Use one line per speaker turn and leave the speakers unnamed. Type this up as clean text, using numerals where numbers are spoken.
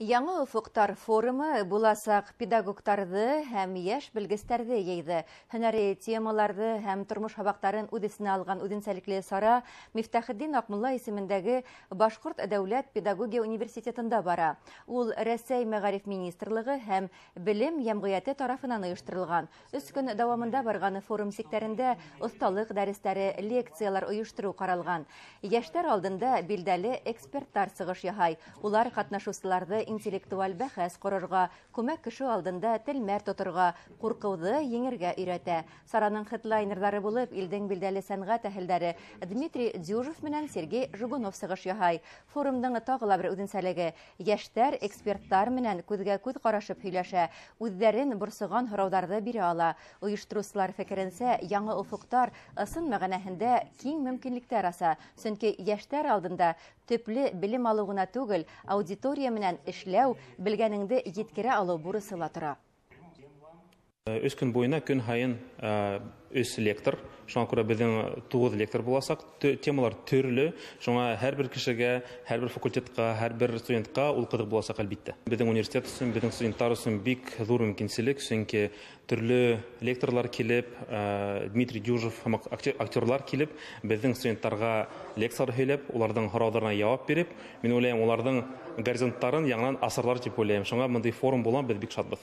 Яңы уфуктар форумы буласак педагогтарды һәм яшь белгечләрне йыйды. Һөнәри темаларды һәм тормыш һабактарын үдесенә алган үзенчәлекле сара Мифтахетдин Акмулла исемендәге Башкорт дәүләт педагогия университетында бара. Ул Рәсәй мәгариф министрлыгы һәм белем җәмгыяте тарафыннан оештырылган. 3 көн дәвамында барган форум сектәрендә осталык дәресләре, лекциялар оештыру каралган. Яшьләр алдында билдәле экспертлар чыгыш яһай. Улар катнашучыларны интеллектуаль бәхәс корырга, күмәк кеше алдында телмәр тотырга, куркуды еңергә өйрәтә. Сараның хедлайнерлары булып, илдең билдәле сәнгать әһелләре Дмитрий Дюжев менән Сергей Жугунов сыгыш яһай. Форумның тагыла бер үзенчәлеге яшьләр экспертлар менән күзгә-күз карашып һөйләшә, үзләрен борсыган һорауҙарҙы бирә ала. Оештырыусылар фекеренсә, яңы офоктар ысын мәгънәһендә киң мөмкинлектәр аса, сөнки яшьләр алдында төпле белем алу гына түгел, аудитория менән эшләү, белгәнеңде еткерә алу бурысы ла тора.
3 көн буена көн һайын 3 лектор, шуңа күрә безнең 9 лектор буласак, темалар төрле, шуңа һәрбер кешегә, һәрбер факультетка, һәрбер студентка ул кызык буласак әлбиттә. Безнең университет өчен, безнең студентлар өчен бик зур мөмкинчелек, чөнки төрле лекторлар килеп, Дмитрий Дюжев һәм актерлар килеп, безнең студентларга лекциялар һөйләп, уларның һорауларына җавап биреп, мин уйлыйм, уларның горизонтларын яңадан асырлар дип уйлыйм. Шуңа мондый форум булган, без бик шатбыз.